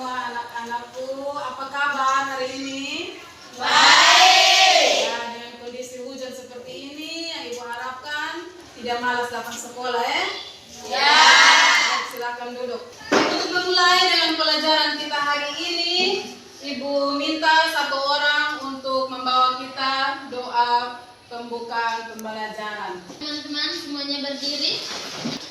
semua anak-anakku. Apa kabar hari ini? Baik. Ya, dengan kondisi hujan seperti ini, yang Ibu harapkan tidak malas datang sekolah ya? Ya. Baik, silakan duduk. Untuk memulai dengan pelajaran kita hari ini, Ibu minta satu orang untuk membawa kita doa pembukaan pembelajaran. Teman-teman semuanya berdiri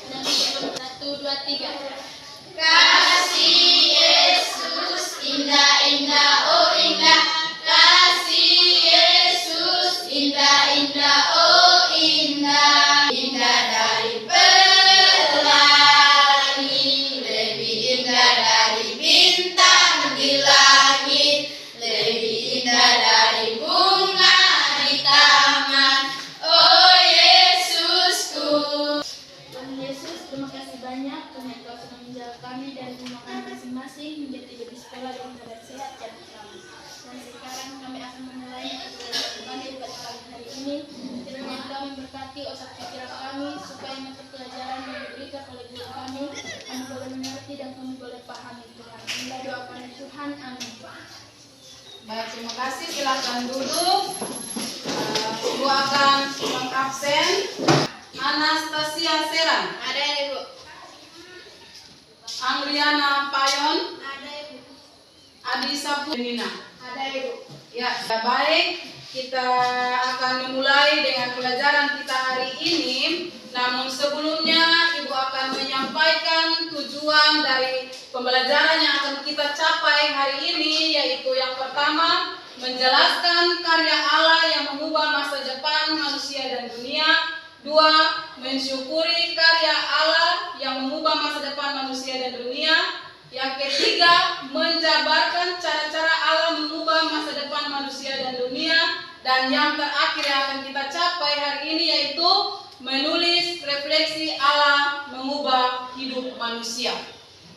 dan berdoa. 1, 2, 3. Kasih Yesus indah-indah, oh indah. Kasih Yesus indah-indah, oh indah. Indah dari pelangi, lebih indah dari bintang di langit, lebih indah dari bunga di taman. Oh Yesusku. Tuhan Yesus, terima kasih banyak karena Engkau sudah menjaga kami dan rumah kami masing-masing menjadi lebih sekolah dengan keadaan sehat dan selamat. Dan sekarang kami akan memulai pelajaran kami pada pagi hari ini. Kiranya Engkau memberkati otak pikiran kami supaya mata pelajaran yang diberikan oleh guru kami boleh mengerti dan kami boleh pahami Tuhan. Inilah doa kami Tuhan. Amin. Baik, terima kasih. Silakan duduk. Ibu akan mengabsen Anastasia Seran, Ada Ibu. Angliana Payon, Ada Ibu. Adisa Punina. Ada Ibu. Ya, baik. Kita akan memulai dengan pelajaran kita hari ini. Namun sebelumnya Ibu akan menyampaikan tujuan dari pembelajaran yang akan kita capai hari ini, yaitu yang pertama, menjelaskan karya Allah yang mengubah masa depan manusia dan dunia. 2. Mensyukuri karya Allah yang mengubah masa depan manusia dan dunia. Yang ketiga, menjabarkan cara-cara Allah mengubah masa depan manusia dan dunia. Dan yang terakhir yang akan kita capai hari ini yaitu menulis refleksi Allah mengubah hidup manusia.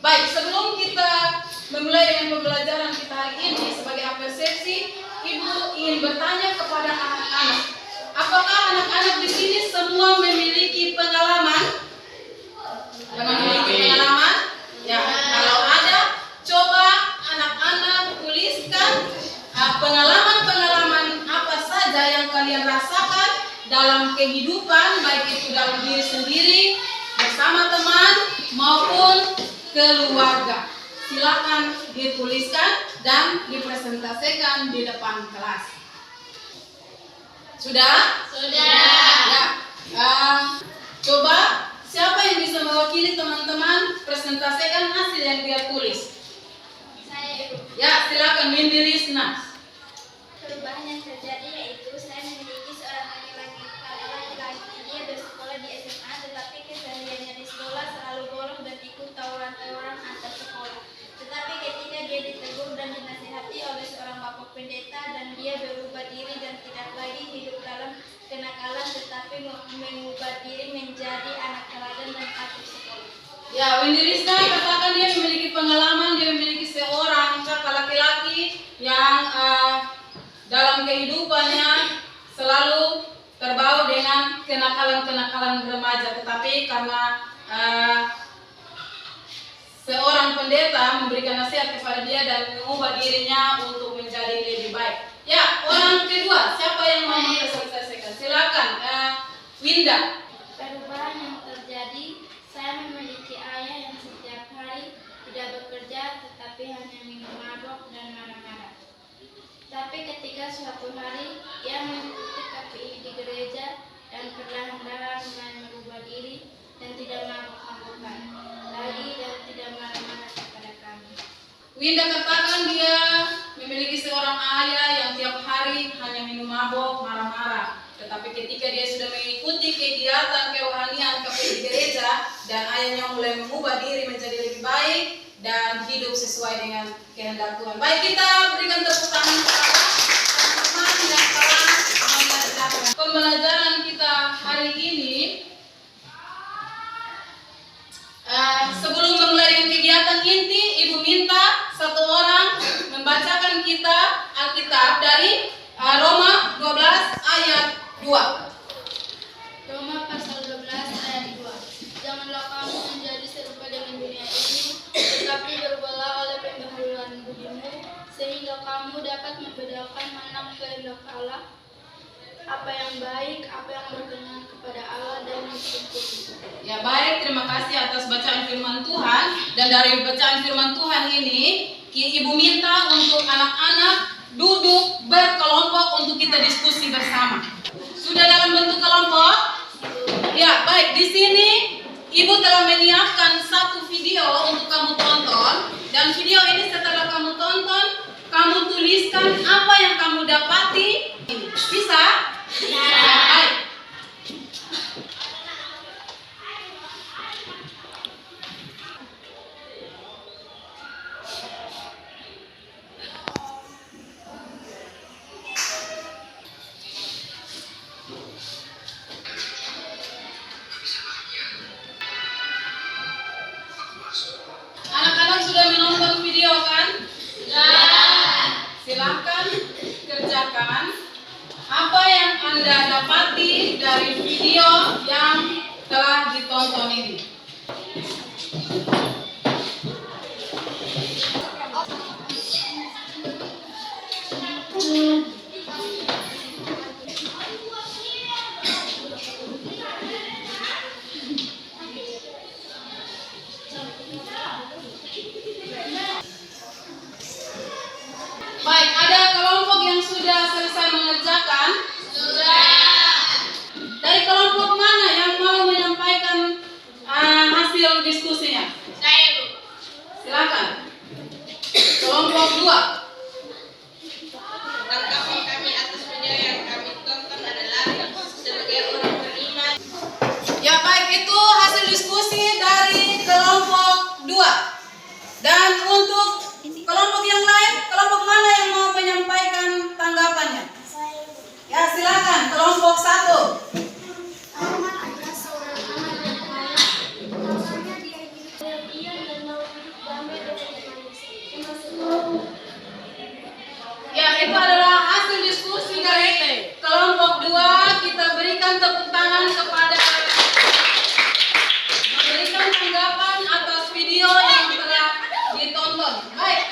Baik, sebelum kita memulai dengan pembelajaran kita hari ini, sebagai persepsi, Ibu ingin bertanya kepada anak-anak. Apakah anak-anak di sini semua memiliki pengalaman? Memiliki pengalaman? Ya, kalau ada, coba anak-anak tuliskan pengalaman-pengalaman apa saja yang kalian rasakan dalam kehidupan, baik itu dalam diri sendiri, bersama teman, maupun keluarga. Silakan dituliskan dan dipresentasikan di depan kelas. Sudah? Sudah. Ya. Coba siapa yang bisa mewakili teman-teman presentasikan hasil yang dia tulis? Saya Ibu. Ya, silakan Windy Lisna. Perubahan yang terjadi yaitu saya memiliki seorang laki-laki. Dia bersekolah di SMA, tetapi kesehariannya di sekolah selalu bolos dan ikut tawuran-tawuran antar sekolah. Tetapi ketika dia ditegur dan dinasihati oleh seorang bapak pendeta dan dia berubah diri dan tidak lagi hidup dalam kenakalan, tetapi mengubah diri menjadi anak teladan dan patuh sekolah. Ya, Windy Lisna katakan dia memiliki pengalaman, dia memiliki seorang kakak laki-laki yang dalam kehidupannya selalu terbawa dengan kenakalan-kenakalan remaja, tetapi karena seorang pendeta memberikan nasihat kepada dia dan mengubah dirinya untuk menjadi lebih baik. Ya, orang kedua, siapa yang mau mempresentasikan? Silakan, Winda. Perubahan yang terjadi, saya memiliki ayah yang setiap hari tidak bekerja tetapi hanya minum mabok dan marah-marah. Tapi ketika suatu hari ia mengikuti KPI di gereja dan perlahan-lahan mulai merubah diri dan tidak mabok-mabokan lagi dan tidak marah-marah kepada kami. Winda katakan dia memiliki seorang ayah yang tiap hari hanya minum mabok, marah-marah. Tetapi ketika dia sudah mengikuti kegiatan kerohanian KPI di gereja dan ayahnya mulai mengubah diri menjadi lebih baik dan hidup sesuai dengan kehendak Tuhan. Baik, kita berikan tepuk tangan kepada teman-teman yang telah mengerjakan pembelajaran kita hari ini. Sebelum memulai dengan kegiatan inti, Ibu minta satu orang membacakan kita Alkitab dari Roma 12 ayat 2. Roma pasal 12 ayat 2. Janganlah kamu menjadi serupa dengan dunia ini, tetapi berubahlah oleh pembaharuan kamu dapat membedakan mana kehendak Allah, apa yang baik, apa yang berkenan kepada Allah dan mensyukuri. Ya baik, terima kasih atas bacaan firman Tuhan. Dan dari bacaan firman Tuhan ini, Ibu minta untuk anak-anak duduk berkelompok untuk kita diskusi bersama. Sudah dalam bentuk kelompok? Ya, baik. Di sini Ibu telah menyiapkan satu video untuk kamu tonton. Dan video ini setelah kamu tonton, kamu tuliskan apa yang kamu dapati. Bisa? Ya. Baik. Anak-anak sudah menonton video kan? Silakan kerjakan apa yang Anda dapati dari video yang telah ditonton ini. Baik, ada kelompok yang sudah selesai mengerjakan? Dari kelompok mana yang mau menyampaikan hasil diskusinya? Saya, Bu. Silakan. Kelompok 2. Tanggapan kami atas video yang kami tonton adalah sebagai orang beriman. Ya baik, itu hasil diskusi dari kelompok 2. Dan untuk kelompok yang lain, kelompok mana yang mau menyampaikan tanggapannya? Ya silakan, kelompok 1. Rahman adalah seorang anak yang baik. Rasanya dia diam dan mau hidup damai dengan manusia. Ya, itu adalah hasil diskusi dari kelompok 2. Kita berikan tepuk tangan kepada memberikan tanggapan atas video yang telah ditonton. Baik,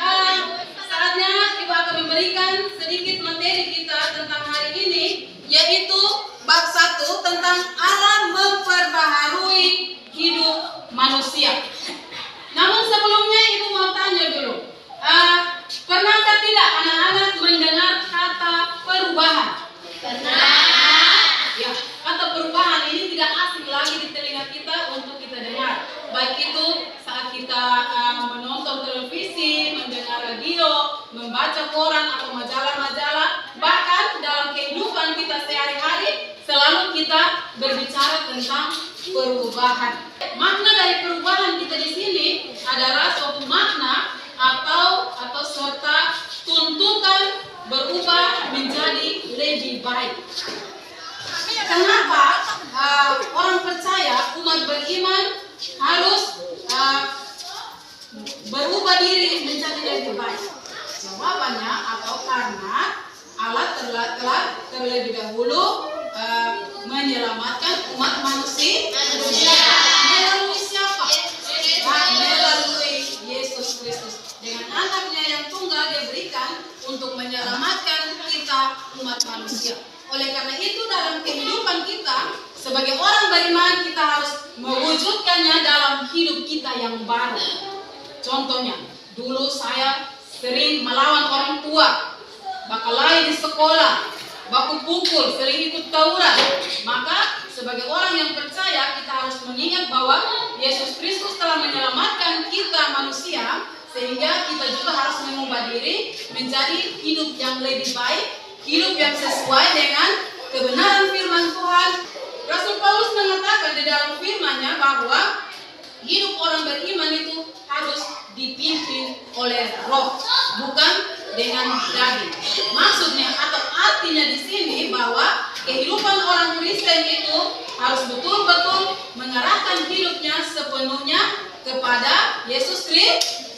saatnya Ibu akan memberikan sedikit materi kita tentang hari ini, yaitu bab 1 tentang Allah memperbaharui hidup manusia. Namun sebelumnya Ibu mau tanya dulu, pernahkah tidak anak-anak mendengar kata perubahan? Pernah. Ya, kata perubahan ini tidak asing lagi di telinga kita untuk kita dengar. Baik itu saat kita menonton televisi, mendengar radio, membaca koran atau majalah-majalah, bahkan dalam kehidupan kita sehari-hari selalu kita berbicara tentang perubahan. Makna dari perubahan kita di sini adalah suatu makna atau serta tuntutan berubah menjadi lebih baik. Kenapa orang percaya, umat beriman harus berubah diri menjadi lebih baik? Jawabannya karena Allah telah terlebih dahulu menyelamatkan umat manusia. Melalui siapa? Melalui Yesus Kristus. Dengan anaknya yang tunggal dia berikan untuk menyelamatkan kita umat manusia. Oleh karena itu dalam kehidupan kita sebagai orang beriman kita harus mewujudkannya dalam hidup kita yang baru. Contohnya, dulu saya sering melawan orang tua, bakalahi di sekolah, baku pukul, sering ikut tawuran. Maka sebagai orang yang percaya kita harus mengingat bahwa Yesus Kristus telah menyelamatkan kita manusia, sehingga kita juga harus mengubah diri menjadi hidup yang lebih baik, hidup yang sesuai dengan kebenaran firman Tuhan. Rasul Paulus mengatakan di dalam firman-Nya bahwa hidup orang beriman itu harus dipimpin oleh Roh, bukan dengan daging. Maksudnya atau artinya di sini bahwa kehidupan orang Kristen itu harus betul-betul mengarahkan hidupnya sepenuhnya kepada Yesus Kristus.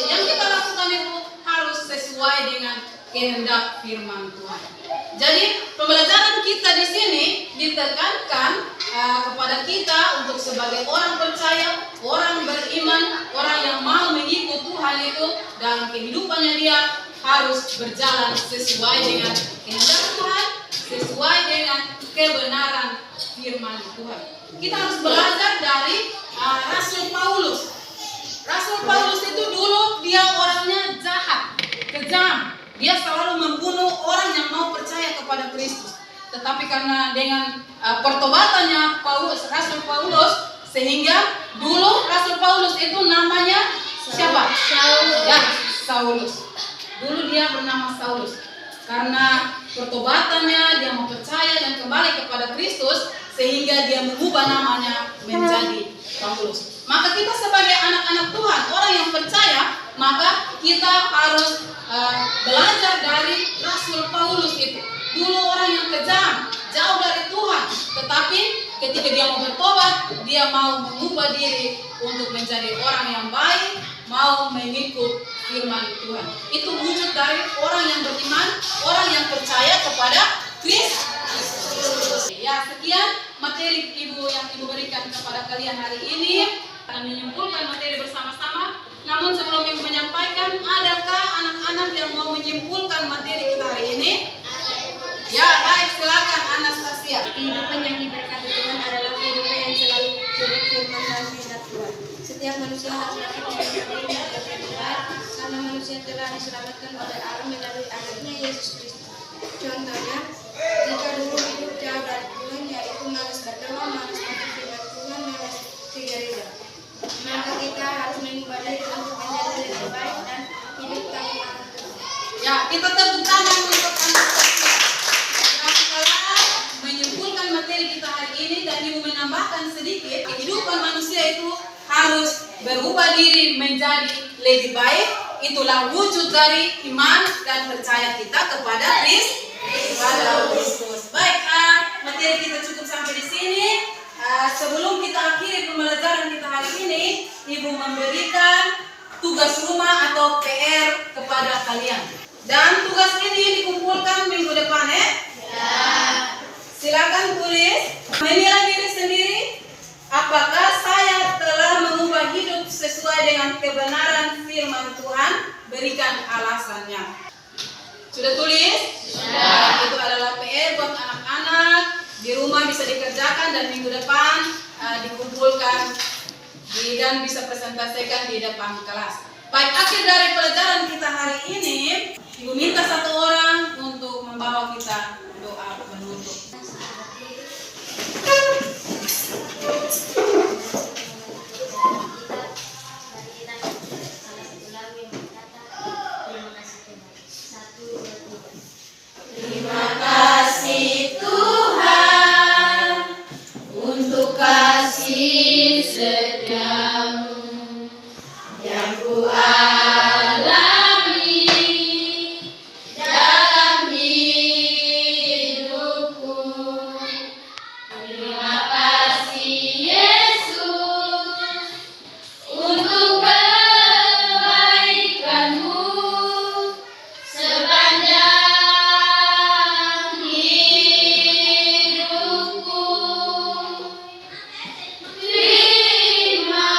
Yang kita lakukan itu harus sesuai dengan kehendak firman Tuhan. Jadi pembelajaran kita di sini ditekankan kepada kita untuk sebagai orang percaya, orang beriman, orang yang mau mengikut Tuhan itu dalam kehidupannya dia harus berjalan sesuai dengan kehendak Tuhan, sesuai dengan kebenaran firman Tuhan. Kita harus belajar dari Rasul Paulus. Rasul Paulus itu dulu dia orangnya jahat, kejam. Dia selalu membunuh orang yang mau percaya kepada Kristus. Tetapi karena dengan pertobatannya Rasul Paulus, sehingga dulu Rasul Paulus itu namanya siapa? Saulus. Ya, Saulus. Dulu dia bernama Saulus. Karena pertobatannya dia mau percaya dan kembali kepada Kristus, sehingga dia mengubah namanya menjadi Paulus. Maka kita sebagai anak-anak Tuhan, orang yang percaya, maka kita harus belajar dari Rasul Paulus itu. Dulu orang yang kejam, jauh dari Tuhan, tetapi ketika dia mau bertobat, dia mau mengubah diri untuk menjadi orang yang baik, mau mengikut firman Tuhan. Itu wujud dari orang yang beriman, orang yang percaya kepada Kristus. Ya, sekian materi Ibu yang Ibu berikan kepada kalian hari ini. Akan menyimpulkan materi bersama-sama. Namun sebelum Ibu menyampaikan, adakah anak-anak yang mau menyimpulkan materi kita hari ini? Ya, baik, silakan Anastasia. Kehidupan yang diberkati Tuhan adalah kehidupan yang selalu berfirman dan kehendak Tuhan. Setiap manusia harus melakukan ini agar Tuhan, karena manusia telah diselamatkan oleh Allah melalui anaknya Yesus Kristus. Contohnya, jika dulu hidup jauh dari Tuhan, yaitu malas berdoa, malas baca firman Tuhan, malas ke gereja, maka kita harus mengubah diri untuk menjadi lebih baik dan hidup tanpa anak Tuhan. Ya, kita tepuk tangan untuk Anastasia. Setelah menyimpulkan materi kita hari ini dan Ibu menambahkan sedikit, kehidupan manusia itu harus berubah diri menjadi lebih baik. Itulah wujud dari iman dan percaya kita kepada Kristus. Baik, materi kita cukup sampai di sini. Sebelum kita akhiri pembelajaran kita hari ini, Ibu memberikan tugas rumah atau PR kepada kalian. Dan tugas ini dikumpulkan minggu depan, ya? Silakan tulis, menilai diri sendiri. Apakah saya telah mengubah hidup sesuai dengan kebenaran firman Tuhan? Berikan alasannya. Sudah tulis? Sudah. Itu adalah PR buat anak-anak. Di rumah bisa dikerjakan dan minggu depan dikumpulkan dan bisa presentasikan di depan kelas. Baik, akhir dari pelajaran kita hari ini, Ibu minta satu orang untuk membawa kita doa penutup. Terima kasih Tuhan untuk kasih setiamu yang ku alami dalam hidupku. Terima kasih Yesus untuk kebaikanmu sepanjang hidupku. Terima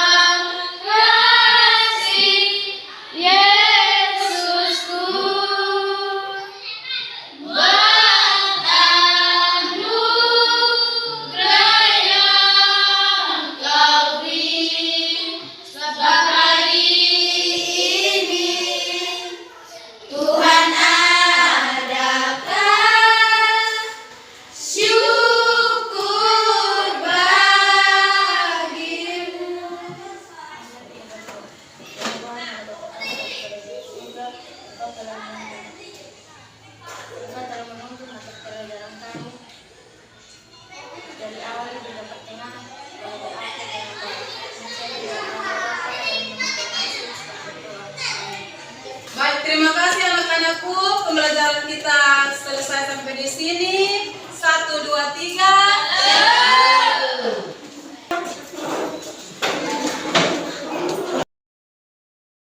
kasih Yesusku buat anugerah yang Kau beri. Sebab hari ini Tuhan adakan syukur bagimu. Tuhan telah menuntun masa dalam kami dari awal hingga pertengahan pada akhir dan Baik, terima kasih anak-anakku. Pembelajaran kita selesai sampai di sini. 1, 2, 3.